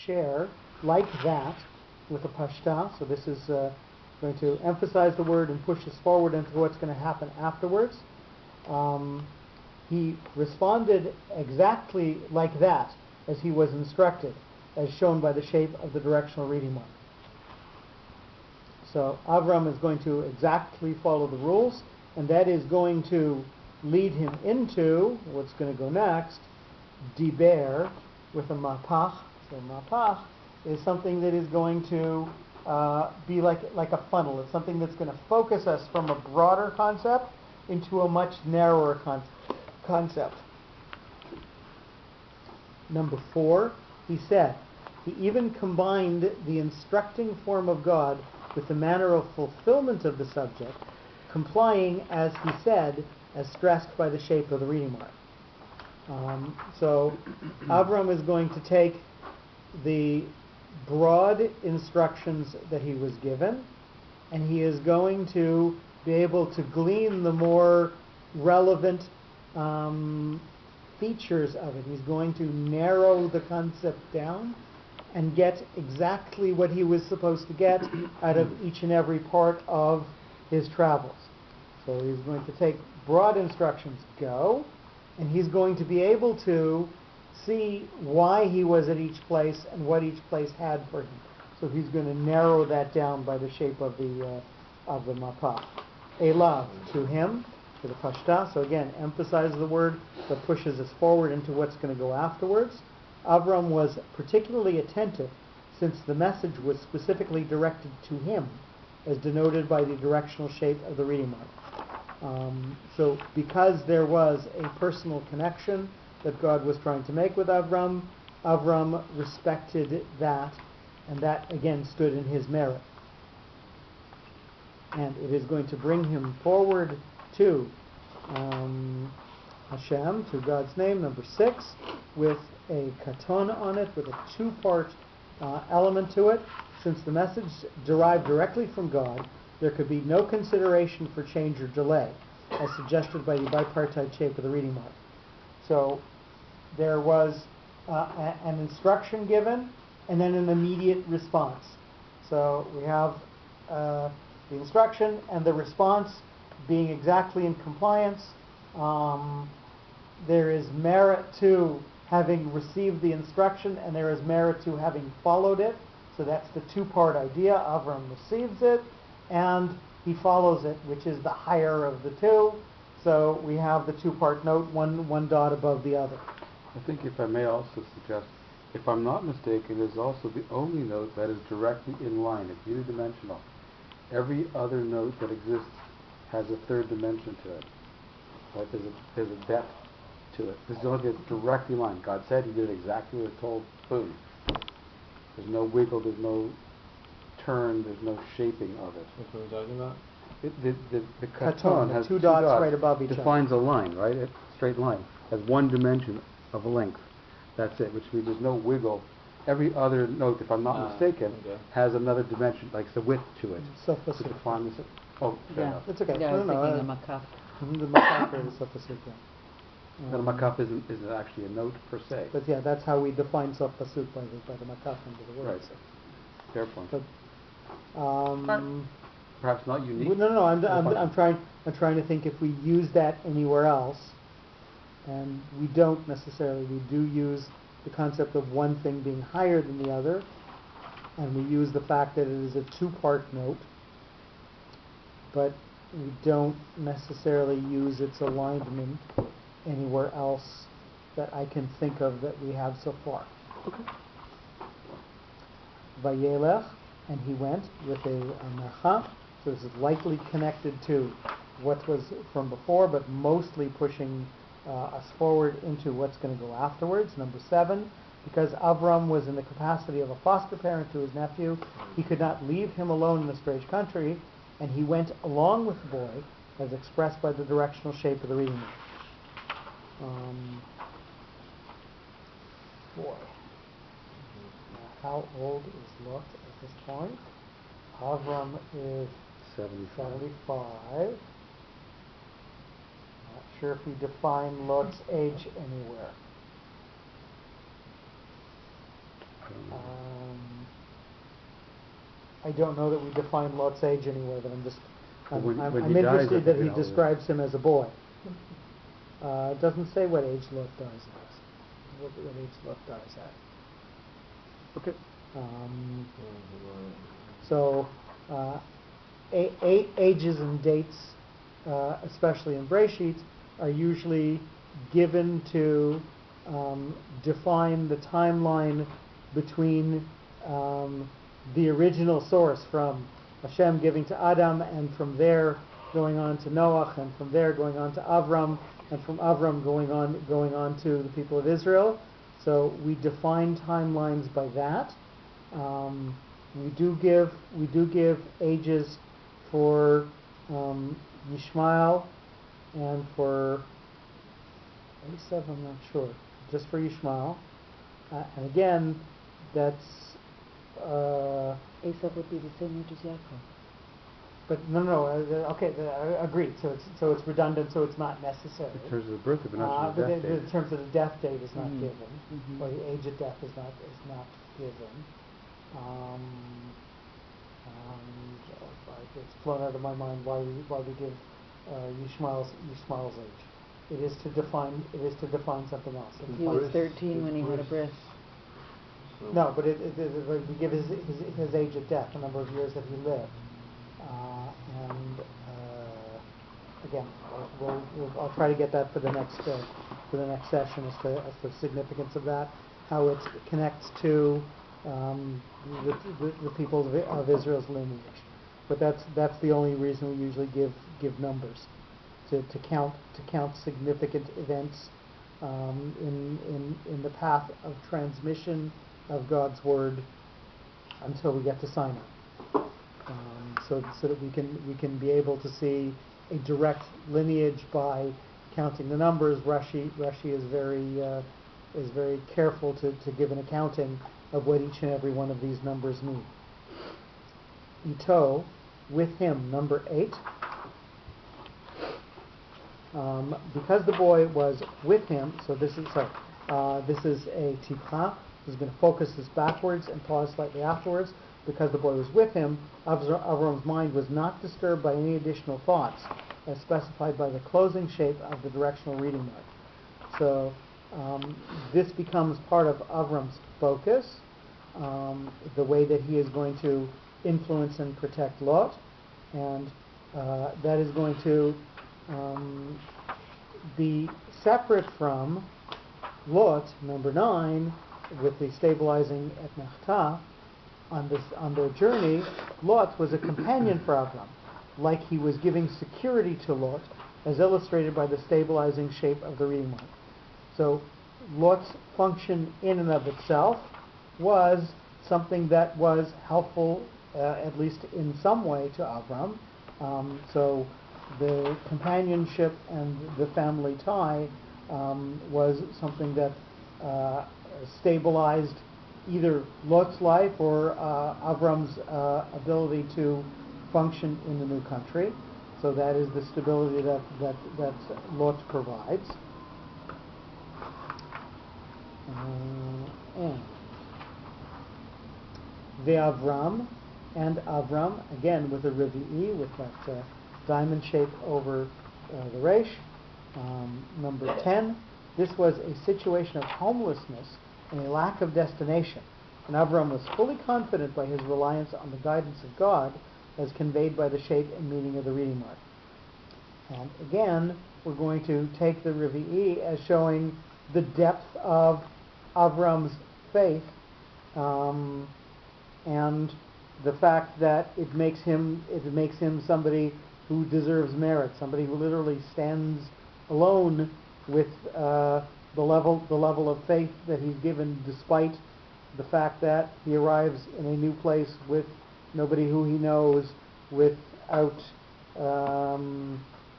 Share, like that, with a pashta. So this is going to emphasize the word and push us forward into what's going to happen afterwards. He responded exactly like that as he was instructed, as shown by the shape of the directional reading mark. So Avram is going to exactly follow the rules, and that is going to lead him into what's going to go next, diber, with a mapach. So mapach is something that is going to be like a funnel. It's something that's going to focus us from a broader concept into a much narrower concept. Number 4, he said, he even combined the instructing form of God with the manner of fulfillment of the subject, complying, as he said, as stressed by the shape of the reading mark. So Avram is going to take the broad instructions that he was given, and he is going to be able to glean the more relevant features of it. He's going to narrow the concept down and get exactly what he was supposed to get out of each and every part of his travels. So he's going to take broad instructions, go, and he's going to be able to see why he was at each place and what each place had for him. So he's going to narrow that down by the shape of the mapah. Elav, to him, to the pashta. So again, emphasize the word that pushes us forward into what's going to go afterwards. Avram was particularly attentive since the message was specifically directed to him, as denoted by the directional shape of the reading mark. So because there was a personal connection that God was trying to make with Avram, Avram respected that, and that again stood in his merit. And it is going to bring him forward to Hashem, to God's name, number 6, with a katon on it, with a 2-part element to it. Since the message derived directly from God, there could be no consideration for change or delay, as suggested by the bipartite shape of the reading mark. So there was an instruction given, and then an immediate response. So we have the instruction and the response being exactly in compliance. There is merit to having received the instruction, and there is merit to having followed it. So that's the 2-part idea. Avram receives it, and he follows it, which is the higher of the two. So we have the 2-part note, one dot above the other. I think, if I may also suggest, if I'm not mistaken, it is also the only note that is directly in line. It's unidimensional. Every other note that exists has a third dimension to it. Right? There's a depth to it. This is only directly in line. God said, he did exactly what it told. Boom. There's no wiggle, there's no turn, there's no shaping of it. Which one are we talking about? The katon has 2 dots right above each other. Defines a line, right? A straight line. Has one dimension of a length. That's it, which means there's no wiggle. Every other note, if I'm not mistaken, has another dimension, like the width to it. To define this. Oh, yeah, it's okay. Yeah, I was thinking a makaf. The makaf is sopasuk. The makaf isn't actually a note per se. But yeah, that's how we define sopasuk by the makaf under the word. Right. Fair point. But, perhaps not unique. No. I'm trying to think if we use that anywhere else, and we don't necessarily. We do use the concept of one thing being higher than the other, and we use the fact that it is a 2-part note, but we don't necessarily use its alignment anywhere else that I can think of that we have so far. Okay. Vayelech, and he went with a mercha. So this is likely connected to what was from before, but mostly pushing us forward into what's going to go afterwards. Number 7, because Avram was in the capacity of a foster parent to his nephew, he could not leave him alone in a strange country, and he went along with the boy, as expressed by the directional shape of the reading mark. Boy. How old is Lot at this point? Avram is 75. Not sure if we define Lot's age anywhere. I I don't know that we define Lot's age anywhere, but But when I'm he dies, I interested that think he it describes him as a boy. It doesn't say what age Lot dies at. What age Lot dies at. Okay. So, ages and dates, especially in Breshit, are usually given to define the timeline between the original source, from Hashem giving to Adam, and from there going on to Noach, and from there going on to Avram, and from Avram going on to the people of Israel. So we define timelines by that. We do give ages for Yishmael and for Esav, I'm not sure, just for Yishmael. And again, that's Esav would be the same age as Yaakov. but no, okay, agreed. So it's redundant. So it's not necessary. In terms of the birth, but not But the death date. in terms of the death date is not given, Mhm. or the age of death is not given. It's flown out of my mind why we give Yishmael's age. It is to define something else. He was 13 when he had a bris. No, but we give his age of death, the number of years that he lived, and again, I'll try to get that for the next session as to the significance of that, how it connects to the people of Israel's lineage. But that's the only reason we usually give numbers, to count significant events in the path of transmission of God's word until we get to Sinai. So that we can be able to see a direct lineage by counting the numbers. Rashi is very careful to give an accounting of what each and every one of these numbers mean. Ito, with him, number 8. Because the boy was with him, so this is a tipcha. This is going to focus this backwards and pause slightly afterwards. Because the boy was with him, Avram's mind was not disturbed by any additional thoughts, as specified by the closing shape of the directional reading mark. So this becomes part of Avram's focus, the way that he is going to influence and protect Lot, and that is going to be separate from Lot, number 9, with the stabilizing et nachta. On their journey, Lot was a companion for Avram, like he was giving security to Lot, as illustrated by the stabilizing shape of the reading mark. So Lot's function in and of itself was something that was helpful, at least in some way, to Avram. So the companionship and the family tie was something that stabilized either Lot's life or Avram's ability to function in the new country. So that is the stability that Lot provides. And Avram, again with a Revi'i, with that diamond shape over the Resh. Number 10, this was a situation of homelessness and a lack of destination. And Avram was fully confident by his reliance on the guidance of God, as conveyed by the shape and meaning of the reading mark. And again, we're going to take the Revi'i as showing the depth of Avram's faith, and the fact that it makes him somebody who deserves merit, somebody who literally stands alone with the level of faith that he's given, despite the fact that he arrives in a new place with nobody who he knows, without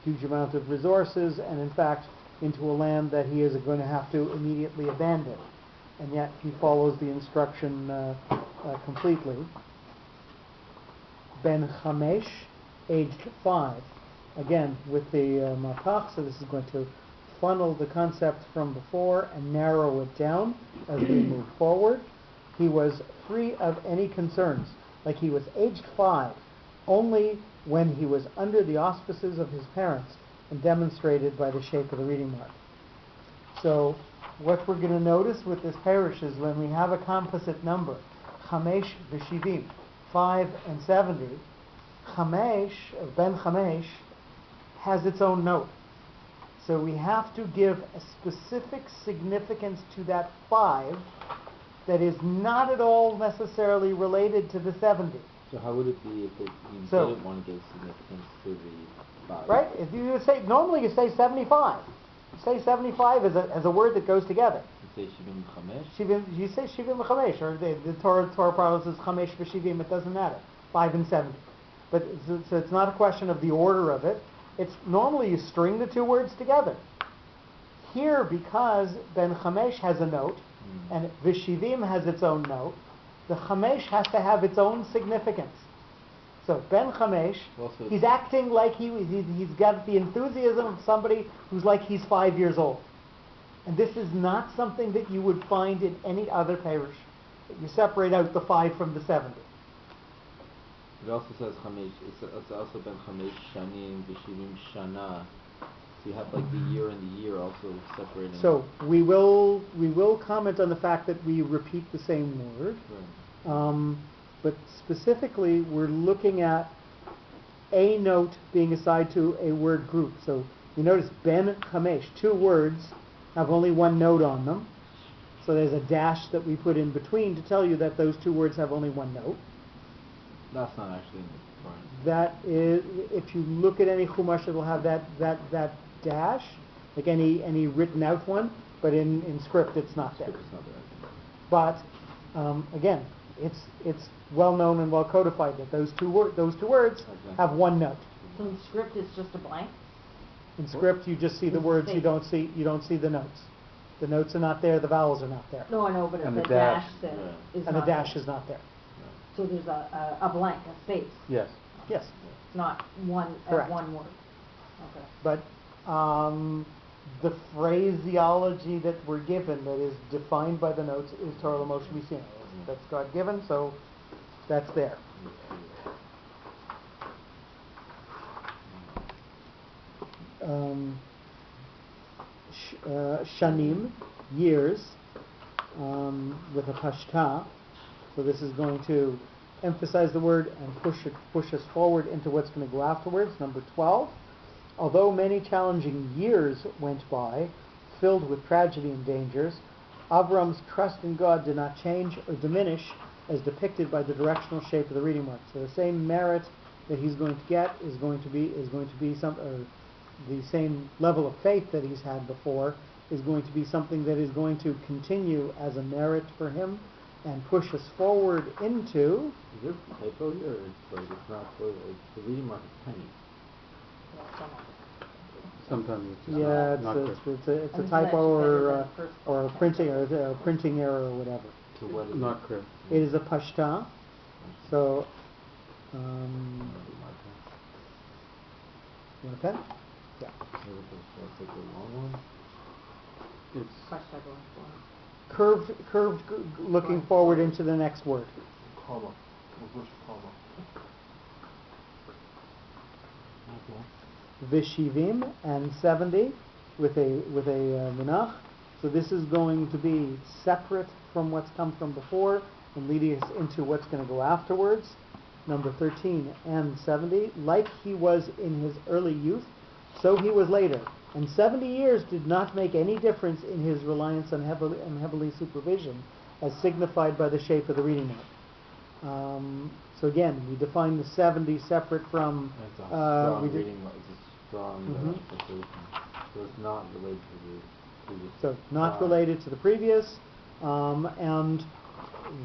huge amount of resources, and in fact into a land that he is going to have to immediately abandon. And yet he follows the instruction completely. Ben Chamesh, aged 5, again with the Matach, so this is going to funnel the concept from before and narrow it down as we move forward. He was free of any concerns like he was aged 5, only when he was under the auspices of his parents and demonstrated by the shape of the reading mark. So what we're going to notice with this parish is when we have a composite number, Chamesh v'shivim, 5 and 70, Chamesh, or Ben Chamesh, has its own note. So we have to give a specific significance to that 5 that is not at all necessarily related to the 70. So how would it be if you didn't want to give significance to the 5? Right? If you would say, normally you say 75. You say 75 as a word that goes together. You say Shivim Chamesh? You say Shivim v'chamesh, or the Torah pronounces Chamesh v'shivim, it doesn't matter. 5 and 70. But so it's not a question of the order of it. It's normally you string the two words together. Here, because Ben Chamesh has a note, and V'shivim has its own note, the Chamesh has to have its own significance. So Ben Chamesh, he's acting like he's got the enthusiasm of somebody who's like he's 5 years old. And this is not something that you would find in any other parish. You separate out the 5 from the 70. It also says Chamesh, it's also Ben Chamesh Shanim V'shivim Shana. So you have like the year and the year also separating. So we will comment on the fact that we repeat the same word. Right. But specifically, we're looking at a note being assigned to a word group. So you notice Ben Chamesh, 2 words have only one note on them. So there's a dash that we put in between to tell you that those 2 words have only one note. That's not actually in the Torah. That is, if you look at any chumash, it'll have that dash, like any written out one, but in script it's not there. It's not there. But again, it's well known and well codified that those two words have one note. So in script it's just a blank? In script you just see the words, you don't see the notes. The notes are not there, the vowels are not there. No, I know, but And the the dash dash. then is And the not dash there. is not there. So there's a blank, a space. Yes. Yes. It's not one Correct. one word. Okay. But the phraseology that we're given that is defined by the notes is Torah Moshe Misian. That's God given, so that's there. Shanim, years, with a pashta. So this is going to emphasize the word and push us forward into what's going to go afterwards. Number 12. Although many challenging years went by, filled with tragedy and dangers, Avram's trust in God did not change or diminish as depicted by the directional shape of the reading mark. So the same merit that he's going to get is going to be the same level of faith that he's had before is going to be something that is going to continue as a merit for him and push us forward into. Is there a typo here? It's like it's not the reading mark is tiny. Sometimes it's just Yeah, not clear. it's a typo or a printing error or whatever. So what is Not clear. It is a pashta. So, you want a pen? Yeah. It's like a long one. It's Curved, looking forward into the next word. Comma. Reverse comma. V'shivim and 70 with a munach. So this is going to be separate from what's come from before and leading us into what's going to go afterwards. Number 13 and 70. Like he was in his early youth, so he was later. And 70 years did not make any difference in his reliance on heavenly supervision, as signified by the shape of the reading mark. So again, we define the 70 separate from. It's a strong reading mark. It's a strong association. So it's not related to the previous. So not related to the previous, and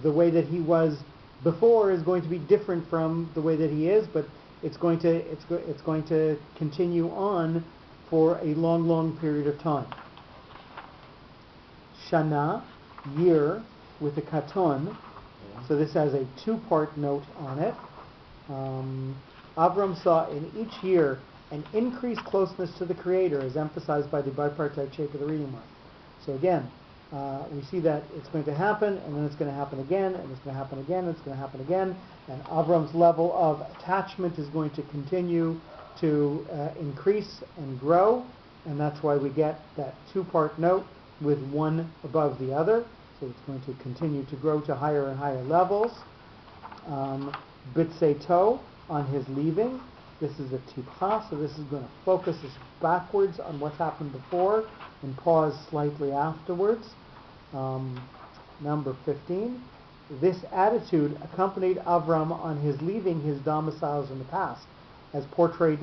the way that he was before is going to be different from the way that he is, but it's going to continue on for a long period of time. Shana, year, with a katon. So this has a 2-part note on it. Avram saw in each year an increased closeness to the Creator, as emphasized by the bipartite shape of the reading mark. So again, we see that it's going to happen, and then it's going to happen again, and it's going to happen again, and it's going to happen again, and Avram's level of attachment is going to continue to increase and grow, and that's why we get that two-part note with one above the other. So it's going to continue to grow to higher and higher levels. Bitseto, on his leaving, this is a tipcha, so this is going to focus us backwards on what's happened before and pause slightly afterwards. Number 15, this attitude accompanied Avram on his leaving his domiciles in the past, as portrayed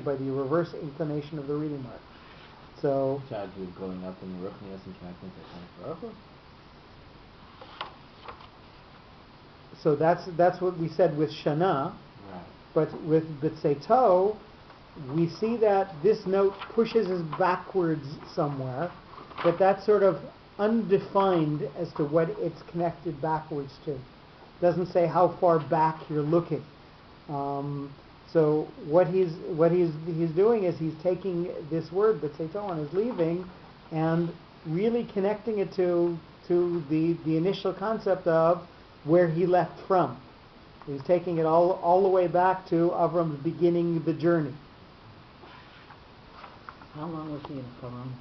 by the reverse inclination of the reading mark. So, Attitude going up in the Ruchnias and connecting to Baruch. so that's what we said with Shana, Right. but with Bitseto, we see that this note pushes us backwards somewhere, but that's sort of undefined as to what it's connected backwards to. Doesn't say how far back you're looking. So what he's doing is he's taking this word Bitseto on his leaving and really connecting it to the initial concept of where he left from. He's taking it all the way back to Avram's beginning the journey. How long was he in Haran?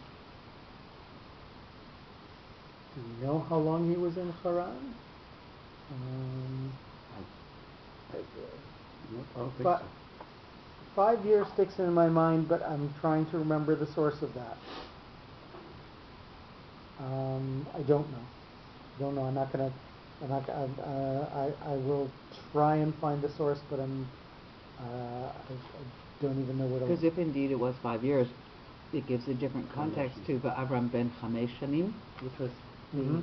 Do you know how long he was in Haran? I don't think But so. 5 years sticks in my mind, but I'm trying to remember the source of that. I don't know. I'm not gonna. I will try and find the source, but I don't even know what. Because if indeed it was 5 years, it gives a different context to Avram ben Chamesh Shanim, which was the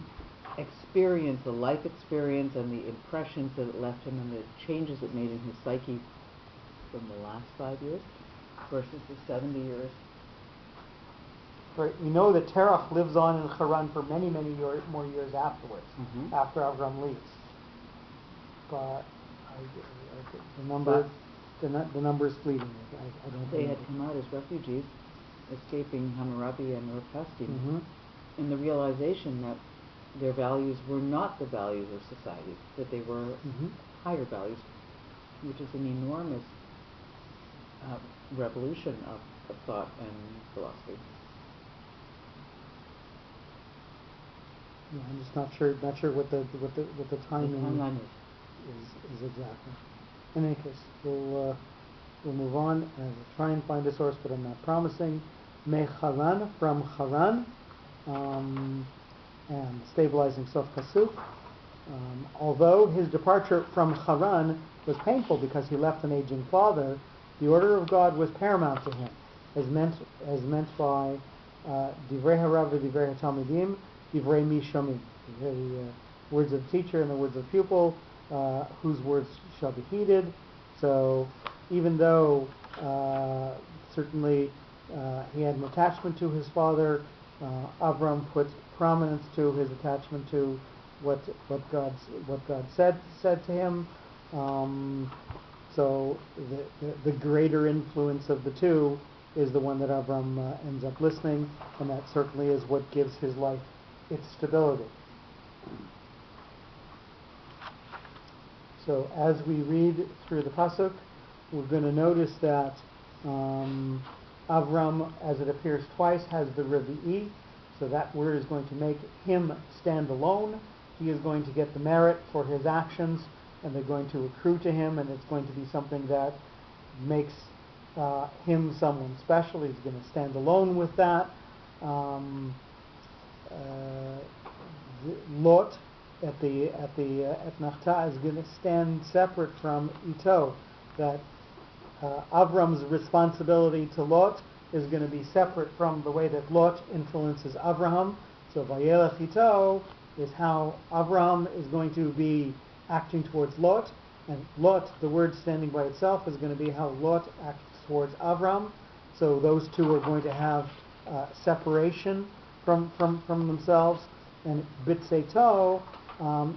experience, the life experience, and the impressions that it left him, and the changes it made in his psyche from the last 5 years versus the 70 years. Right. We know that Terach lives on in Haran for many more years afterwards, after Avram leaves. But the number is fleeting. I don't. They had come out as refugees, escaping Hammurabi and Ur-Kasdim, in the realization that their values were not the values of society, that they were higher values, which is an enormous revolution of thought and philosophy. Yeah, I'm just not sure what the timing The timeline is exactly. In any case, we'll move on and try and find a source, but I'm not promising. Mecharan, from Haran, and stabilizing Sof Pasuk. Although his departure from Haran was painful because he left an aging father, the order of God was paramount to him, as meant by Divrei Harav v'Divrei HaTalmidim, Divrei Mi Shomim, the words of teacher and the words of pupil, whose words shall be heeded. So even though certainly he had an attachment to his father, Avram put prominence to his attachment to what God said to him. So the greater influence of the two is the one that Avram ends up listening, and that certainly is what gives his life its stability. So as we read through the pasuk, we're going to notice that Avram, as it appears twice, has the revi'i, so that word is going to make him stand alone. He is going to get the merit for his actions, and they're going to accrue to him, and it's going to be something that makes him someone special. He's going to stand alone with that. Lot at Nachta is going to stand separate from Ito. That Avram's responsibility to Lot is going to be separate from the way that Lot influences Avraham. So Vayelech Ito is how Avram is going to be acting towards Lot, and Lot, the word standing by itself, is going to be how Lot acts towards Avram. So those two are going to have separation from themselves, and Bitseto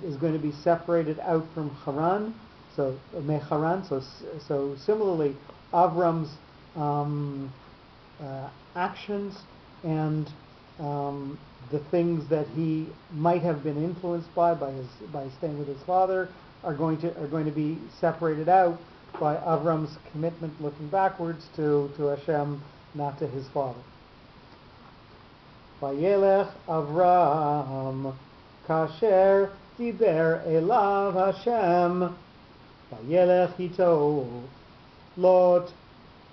is going to be separated out from Haran. So Mecharan. So similarly, Avram's actions and the things that he might have been influenced by staying with his father are going to be separated out by Avram's commitment looking backwards to Hashem, not to his father. Vayelech Avram kasher diber elav Hashem Vayelech ito Lot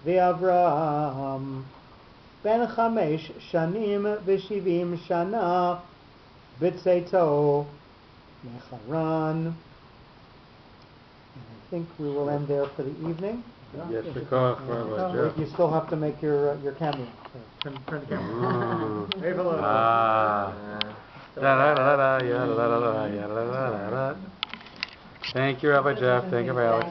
ve'Avram ben 5 shanim v'shivim shana b'tzeito mecharan. I think we will end there for the evening. Yes, Rabbi You still have to make your cameo. Turn the camera. Wave hello. Thank you, Rabbi Jeff. Thank you, Rabbi Alex.